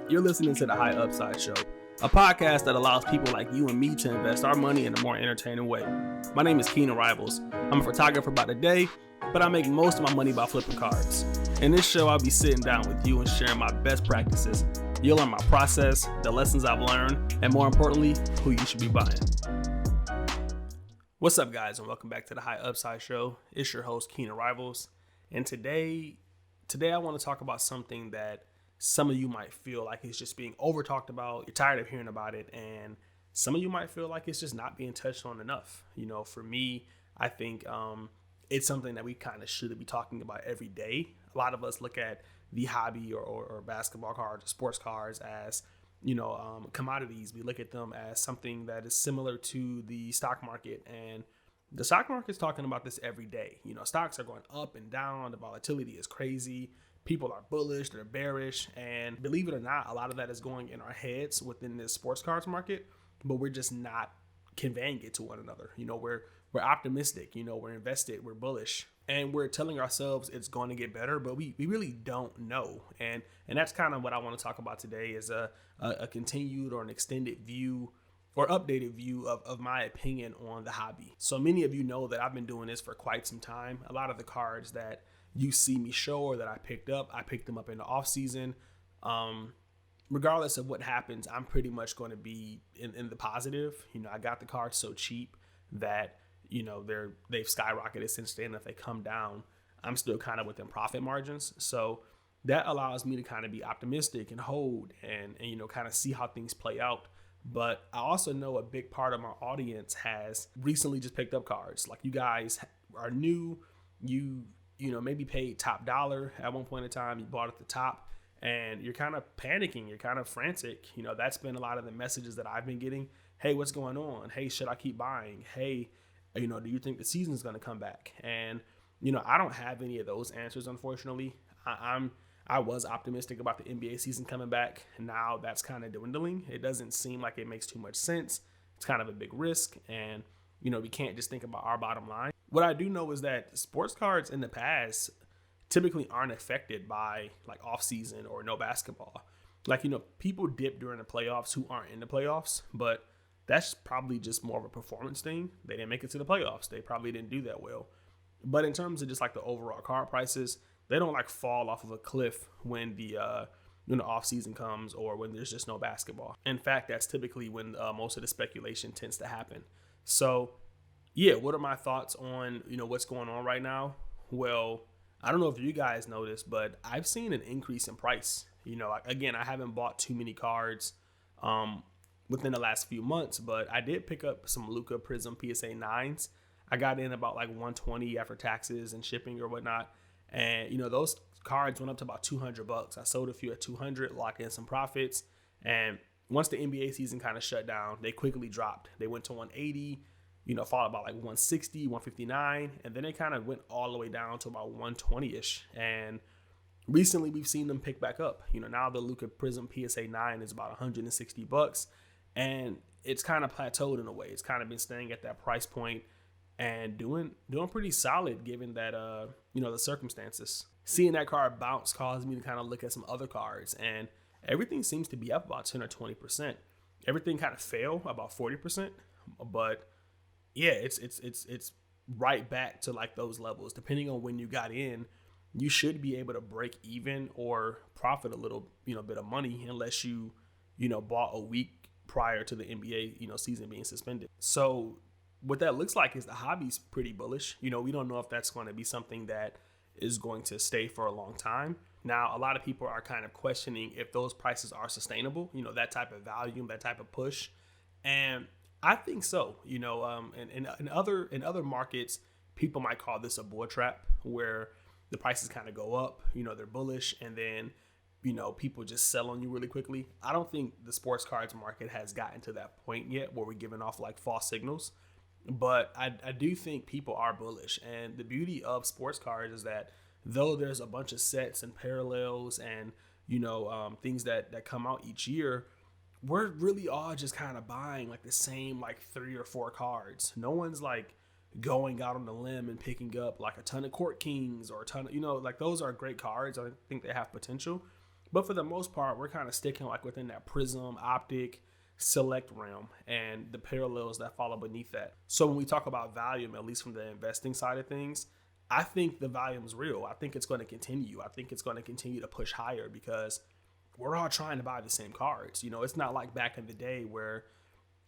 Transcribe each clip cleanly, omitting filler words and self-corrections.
You're listening to the High Upside Show, a podcast that allows people like you and me to invest our money in a more entertaining way. My name is Keenan Rivals. I'm a photographer by the day, but I make most of my money by flipping cards. In this show, I'll be sitting down with you and sharing my best practices. You'll learn my process, the lessons I've learned, and more importantly, who you should be buying. What's up, guys, and welcome back to the High Upside Show. It's your host, Keenan Rivals, and today I want to talk about something that some of you might feel like it's just being over talked about. You're tired of hearing about it, and some of you might feel like it's just not being touched on enough. You know, for me, I think it's something that we kind of should be talking about every day. A lot of us look at the hobby or basketball cards or sports cards as, commodities. We look at them as something that is similar to the stock market, and the stock market's talking about this every day. You know, stocks are going up and down. The volatility is crazy. People are bullish, they're bearish, and believe it or not, a lot of that is going in our heads within this sports cards market, but we're just not conveying it to one another. You know, we're optimistic, we're invested, we're bullish, and we're telling ourselves it's going to get better, but we really don't know. And that's kind of what I want to talk about today is a continued or an extended view or updated view of my opinion on the hobby. So many of you know that I've been doing this for quite some time. A lot of the cards that you see me show or that I picked them up in the off season. Regardless of what happens, I'm pretty much going to be in the positive. You know, I got the cards so cheap that, they've skyrocketed since then. If they come down, I'm still kind of within profit margins. So that allows me to kind of be optimistic and hold and kind of see how things play out. But I also know a big part of my audience has recently just picked up cards. Like, you guys are new, maybe paid top dollar at one point in time, you bought at the top, and you're kind of panicking, you're kind of frantic. That's been a lot of the messages that I've been getting. Hey, what's going on? Hey, should I keep buying? Hey, do you think the season's going to come back? And, I don't have any of those answers, unfortunately. I was optimistic about the NBA season coming back. Now that's kind of dwindling. It doesn't seem like it makes too much sense. It's kind of a big risk, and, we can't just think about our bottom line. What I do know is that sports cards in the past typically aren't affected by like off season or no basketball. Like, people dip during the playoffs who aren't in the playoffs, but that's probably just more of a performance thing. They didn't make it to the playoffs. They probably didn't do that well. But in terms of just like the overall card prices, they don't like fall off of a cliff when the off season comes or when there's just no basketball. In fact, that's typically when most of the speculation tends to happen. So yeah, what are my thoughts on, what's going on right now? Well, I don't know if you guys noticed, but I've seen an increase in price. Again, I haven't bought too many cards within the last few months, but I did pick up some Luka Prism PSA 9s. I got in about like $120 after taxes and shipping or whatnot. And, those cards went up to about $200. I sold a few at $200, locked in some profits. And once the NBA season kind of shut down, they quickly dropped. They went to $180, followed by like $160, $159. And then they kind of went all the way down to about $120-ish. And recently we've seen them pick back up. Now the Luka Prism PSA 9 is about $160. And it's kind of plateaued in a way. It's kind of been staying at that price point and doing pretty solid given that, the circumstances. Seeing that card bounce caused me to kind of look at some other cards, and everything seems to be up about 10 or 20%. Everything kind of fell about 40%, but yeah, it's right back to like those levels. Depending on when you got in, you should be able to break even or profit a little, bit of money unless you bought a week prior to the NBA, season being suspended. So what that looks like is the hobby's pretty bullish. We don't know if that's going to be something that is going to stay for a long time. Now, a lot of people are kind of questioning if those prices are sustainable, that type of volume, that type of push. And I think so. In other markets, people might call this a bull trap where the prices kind of go up, they're bullish, and then people just sell on you really quickly. I don't think the sports cards market has gotten to that point yet where we're giving off like false signals. But I do think people are bullish. And the beauty of sports cards is that though there's a bunch of sets and parallels and, things that come out each year, we're really all just kind of buying like the same like 3 or 4 cards. No one's like going out on the limb and picking up like a ton of Court Kings or a ton of, like those are great cards. I think they have potential. But for the most part, we're kind of sticking like within that Prism, Optic, Select realm and the parallels that follow beneath that. So when we talk about volume, at least from the investing side of things, I think the volume is real. I think it's going to continue. I think it's going to continue to push higher because we're all trying to buy the same cards. You know, it's not like back in the day where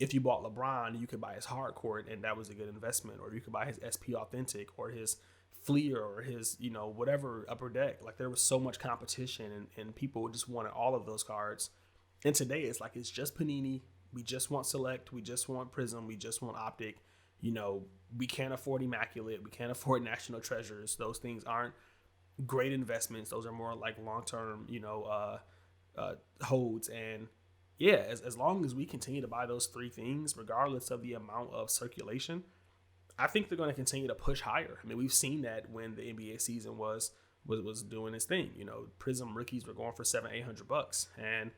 if you bought LeBron, you could buy his hard court and that was a good investment, or you could buy his SP Authentic or his Fleer or his, you know, whatever upper deck. Like there was so much competition and people just wanted all of those cards. And today it's like it's just Panini. We just want Select. We just want Prism. We just want Optic. You know, we can't afford Immaculate. We can't afford National Treasures. Those things aren't great investments. Those are more like long-term, holds. And yeah, as long as we continue to buy those three things, regardless of the amount of circulation, I think they're going to continue to push higher. I mean, we've seen that when the NBA season was doing its thing. You know, Prism rookies were going for $700-800, and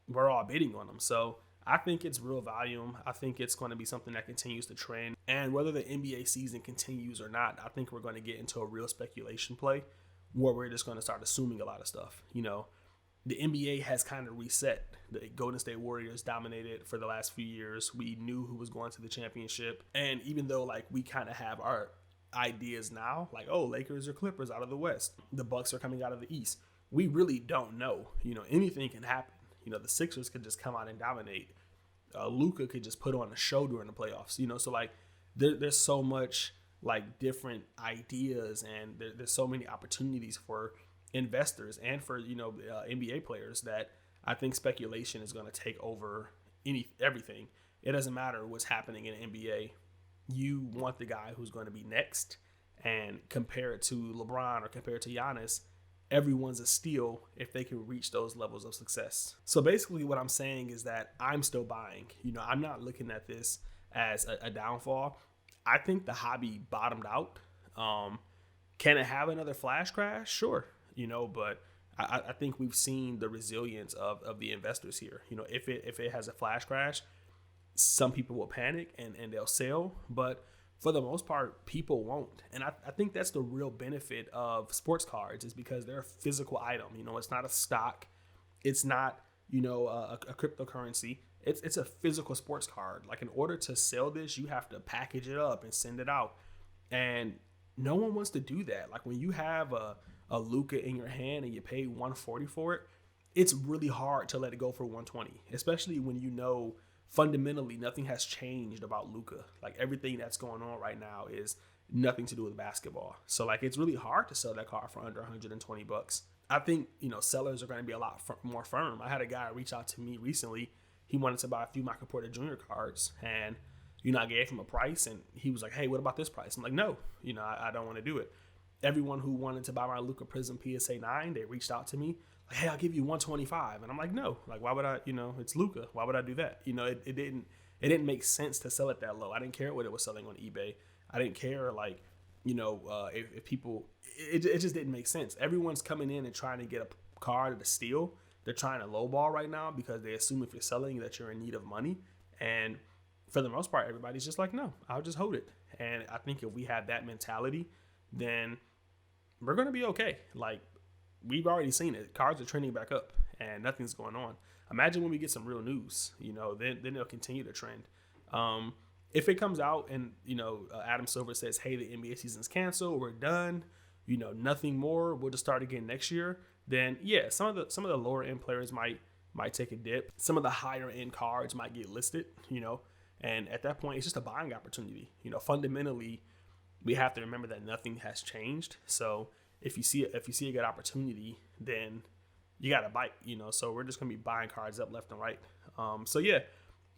we're all bidding on them. So I think it's real volume. I think it's going to be something that continues to trend. And whether the NBA season continues or not, I think we're going to get into a real speculation play where we're just going to start assuming a lot of stuff. You know, the NBA has kind of reset. The Golden State Warriors dominated for the last few years. We knew who was going to the championship. And even though like we kind of have our ideas now, like, oh, Lakers or Clippers out of the West, the Bucks are coming out of the East, we really don't know. You know, anything can happen. You know, the Sixers could just come out and dominate. Luka could just put on a show during the playoffs. You know, so like there's so much like different ideas and there's so many opportunities for investors and for, NBA players that I think speculation is going to take over everything. It doesn't matter what's happening in the NBA. You want the guy who's going to be next, and compare it to LeBron or compare it to Giannis, everyone's a steal if they can reach those levels of success. So basically what I'm saying is that I'm still buying. You know, I'm not looking at this as a downfall. I think the hobby bottomed out. Can it have another flash crash? Sure. You know, but I think we've seen the resilience of the investors here. You know, if it has a flash crash, some people will panic and they'll sell, but for the most part, people won't. And I think that's the real benefit of sports cards, is because they're a physical item. You know, it's not a stock. It's not, a cryptocurrency. It's a physical sports card. Like, in order to sell this, you have to package it up and send it out. And no one wants to do that. Like, when you have a Luka in your hand and you pay $140 for it, it's really hard to let it go for $120, especially when fundamentally nothing has changed about Luka. Like, everything that's going on right now is nothing to do with basketball. So like, it's really hard to sell that car for under $120. I think, sellers are going to be a lot more firm. I had a guy reach out to me recently. He wanted to buy a few Michael Porter Jr. cards, and, I gave him a price, and he was like, hey, what about this price? I'm like, no, I don't want to do it. Everyone who wanted to buy my Luka Prism PSA 9, they reached out to me. Like, hey, I'll give you $125. And I'm like, no, like, why would I, it's Luka. Why would I do that? It didn't make sense to sell it that low. I didn't care what it was selling on eBay. I didn't care, like, if people, it just didn't make sense. Everyone's coming in and trying to get a card at a steal. They're trying to lowball right now because they assume if you're selling that you're in need of money. And for the most part, everybody's just like, no, I'll just hold it. And I think if we have that mentality, then we're going to be okay. Like, we've already seen it. Cards are trending back up and nothing's going on. Imagine when we get some real news, then it'll continue to trend. If it comes out and, Adam Silver says, hey, the NBA season's canceled, we're done, nothing more, we'll just start again next year, then yeah, some of the lower end players might take a dip. Some of the higher end cards might get listed, and at that point it's just a buying opportunity. Fundamentally, we have to remember that nothing has changed. So if you see a good opportunity, then you got to bite, so we're just going to be buying cards up left and right. So yeah,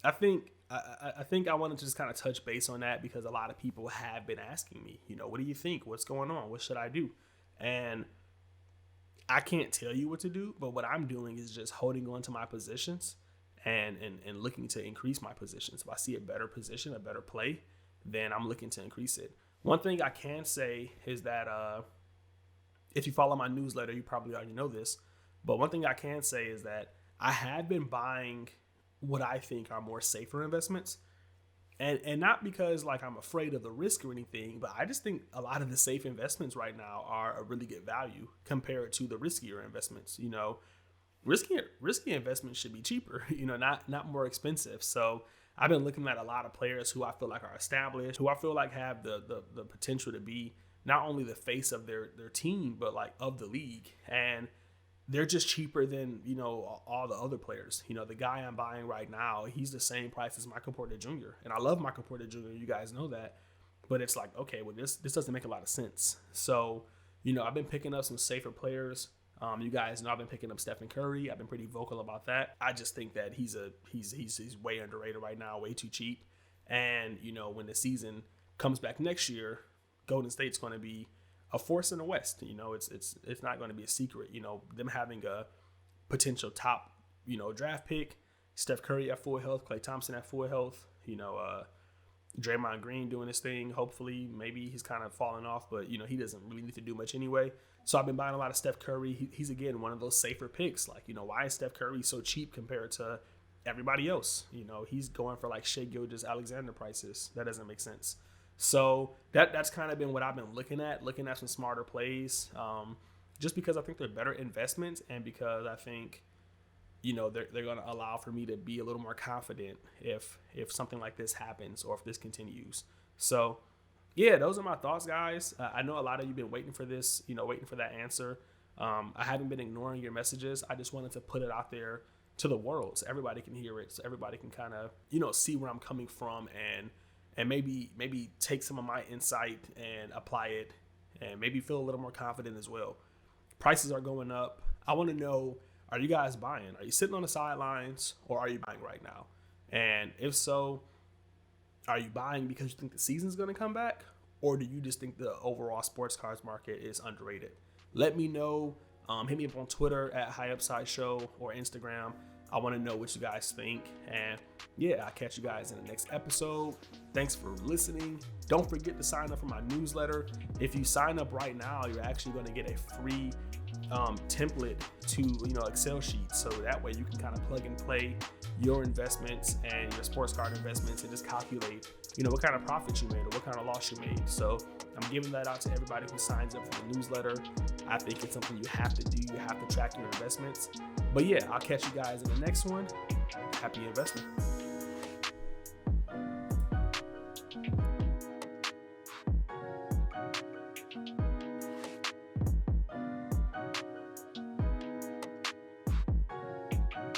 I think I wanted to just kind of touch base on that because a lot of people have been asking me, what do you think? What's going on? What should I do? And I can't tell you what to do, but what I'm doing is just holding on to my positions and looking to increase my positions. If I see a better position, a better play, then I'm looking to increase it. One thing I can say is that if you follow my newsletter, you probably already know this, but one thing I can say is that I have been buying what I think are more safer investments. And not because like I'm afraid of the risk or anything, but I just think a lot of the safe investments right now are a really good value compared to the riskier investments. risky investments should be cheaper, not more expensive. So I've been looking at a lot of players who I feel like are established, who I feel like have the potential to be not only the face of their team, but like of the league. And they're just cheaper than, all the other players. The guy I'm buying right now, he's the same price as Michael Porter Jr. And I love Michael Porter Jr. You guys know that. But it's like, okay, well, this doesn't make a lot of sense. So, I've been picking up some safer players. You guys know I've been picking up Stephen Curry. I've been pretty vocal about that. I just think that he's way underrated right now, way too cheap. And, when the season comes back next year, Golden State's going to be a force in the West. It's not going to be a secret. Them having a potential top, draft pick, Steph Curry at full health, Klay Thompson at full health, Draymond Green doing his thing. Hopefully, maybe he's kind of falling off, but he doesn't really need to do much anyway. So I've been buying a lot of Steph Curry. He's again one of those safer picks. Like, why is Steph Curry so cheap compared to everybody else? He's going for like Shai Gilgeous-Alexander prices. That doesn't make sense. So that's kind of been what I've been looking at some smarter plays, just because I think they're better investments, and because I think, they're going to allow for me to be a little more confident if something like this happens or if this continues. So, yeah, those are my thoughts, guys. I know a lot of you have been waiting for this, waiting for that answer. I haven't been ignoring your messages. I just wanted to put it out there to the world so everybody can hear it, so everybody can kind of, see where I'm coming from and maybe take some of my insight and apply it and maybe feel a little more confident as well. Prices are going up. I want to know, are you guys buying? Are you sitting on the sidelines, or are you buying right now? And if so, are you buying because you think the season's going to come back, or do you just think the overall sports cards market is underrated? Let me know. Hit me up on Twitter at High Upside Show or Instagram. I want to know what you guys think. And yeah, I'll catch you guys in the next episode. Thanks for listening. Don't forget to sign up for my newsletter. If you sign up right now, you're actually going to get a free template to Excel sheet, so that way you can kind of plug and play your investments and your sports card investments and just calculate what kind of profit you made or what kind of loss you made. So I'm giving that out to everybody who signs up for the newsletter. I think it's something you have to do. You have to track your investments. But yeah, I'll catch you guys in the next one. Happy investing.